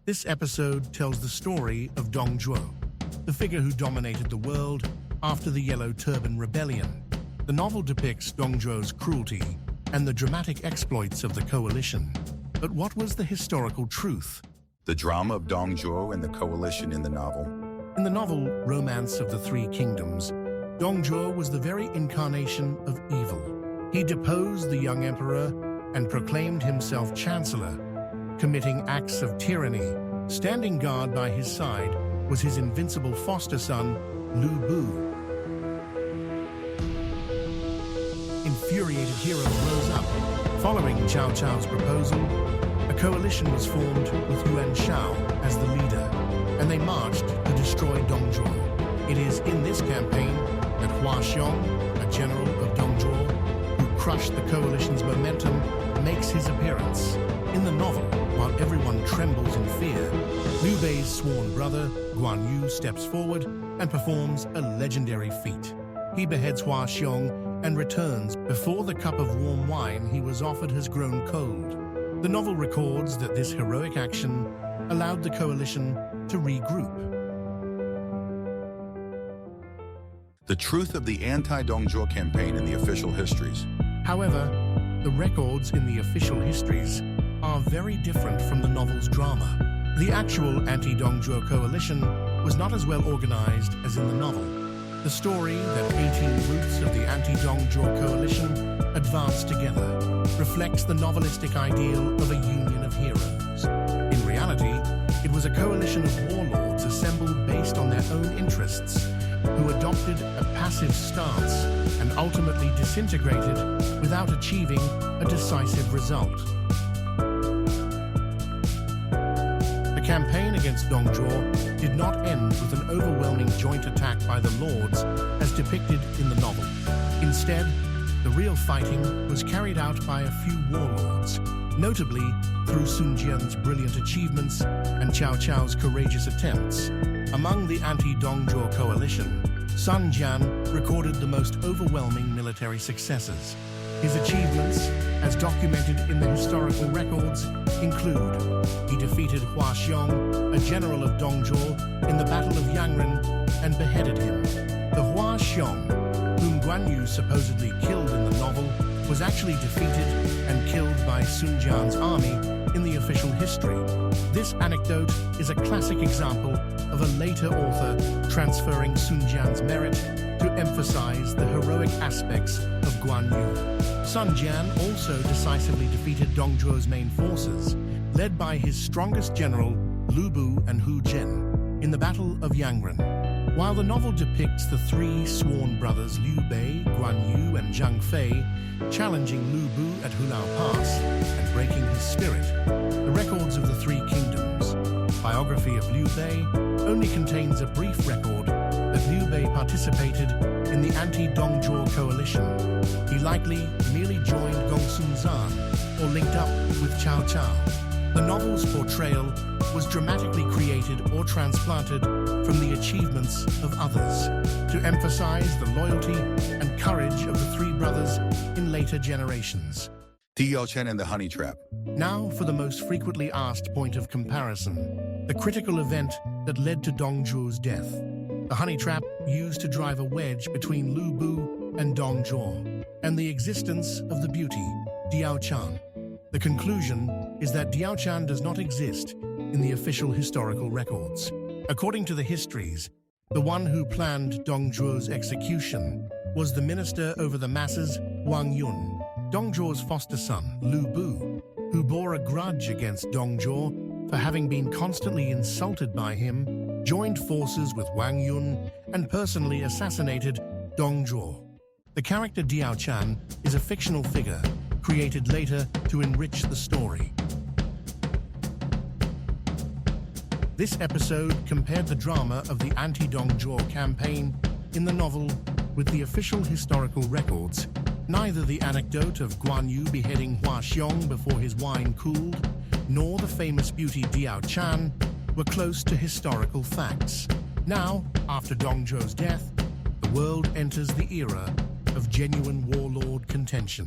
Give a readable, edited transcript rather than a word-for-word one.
This episode tells the story of Dong Zhuo, the figure who dominated the world after the Yellow Turban Rebellion. The novel depicts Dong Zhuo's cruelty and the dramatic exploits of the coalition. But what was the historical truth? The drama of Dong Zhuo and the coalition in the novel. In the novel Romance of the Three Kingdoms, Dong Zhuo was the very incarnation of evil. He deposed the young emperor and proclaimed himself chancellor, committing acts of tyranny. Standing guard by his side was his invincible foster son, Lu Bu. Infuriated heroes rose up. Following Cao Cao's proposal, a coalition was formed with Yuan Shao as the leader, and they marched to destroy Dong Zhuo. It is in this campaign that Hua Xiong, a general of Dong Zhuo, who crushed the coalition's momentum, makes his appearance. In the novel, while everyone trembles in fear, Liu Bei's sworn brother, Guan Yu, steps forward and performs a legendary feat. He beheads Hua Xiong and returns before the cup of warm wine he was offered has grown cold. The novel records that this heroic action allowed the coalition to regroup. The truth of the anti-Dong Zhuo campaign in the official histories. However, the records in the official histories are very different from the novel's drama. The actual anti-Dong Zhuo coalition was not as well organized as in the novel. The story that 18 routes of the anti-Dong Zhuo coalition advanced together reflects the novelistic ideal of a union of heroes. In reality, it was a coalition of warlords assembled based on their own interests, who adopted a passive stance and ultimately disintegrated without achieving a decisive result. The campaign against Dong Zhuo did not end with an overwhelming joint attack by the lords as depicted in the novel. Instead, the real fighting was carried out by a few warlords, notably through Sun Jian's brilliant achievements and Cao Cao's courageous attempts. Among the anti-Dong Zhuo coalition, Sun Jian recorded the most overwhelming military successes. His achievements, as documented in the historical records, include: he defeated Hua Xiong, a general of Dong Zhuo, in the Battle of Yangren and beheaded him. The Hua Xiong, whom Guan Yu supposedly killed in the novel, was actually defeated and killed by Sun Jian's army in the official history. This anecdote is a classic example of a later author transferring Sun Jian's merit to emphasize the heroic aspects of Guan Yu. Sun Jian also decisively defeated Dong Zhuo's main forces, led by his strongest general, Lu Bu and Hu Zhen, in the Battle of Yangren. While the novel depicts the three sworn brothers Liu Bei, Guan Yu, and Zhang Fei challenging Lu Bu at Hulao Pass and breaking his spirit, the records of the Three Kingdoms biography of Liu Bei only contains a brief record that Liu Bei participated in the anti-Dong Zhuo coalition. He likely merely joined Gongsun Zan or linked up with Cao Cao. The novel's portrayal was dramatically created or transplanted from the achievements of others to emphasize the loyalty and courage of the three brothers in later generations. Diao Chen and the Honey Trap. Now for the most frequently asked point of comparison, the critical event that led to Dong Zhuo's death. The honey trap used to drive a wedge between Lu Bu and Dong Zhuo, and the existence of the beauty, Diao Chan. The conclusion is that Diao Chan does not exist in the official historical records. According to the histories, the one who planned Dong Zhuo's execution was the minister over the masses, Wang Yun. Dong Zhuo's foster son, Lu Bu, who bore a grudge against Dong Zhuo for having been constantly insulted by him, joined forces with Wang Yun and personally assassinated Dong Zhuo. The character Diao Chan is a fictional figure created later to enrich the story. This episode compared the drama of the anti-Dong Zhuo campaign in the novel with the official historical records. Neither the anecdote of Guan Yu beheading Hua Xiong before his wine cooled, nor the famous beauty Diao Chan were close to historical facts. Now, after Dong Zhuo's death, the world enters the era of genuine warlord contention.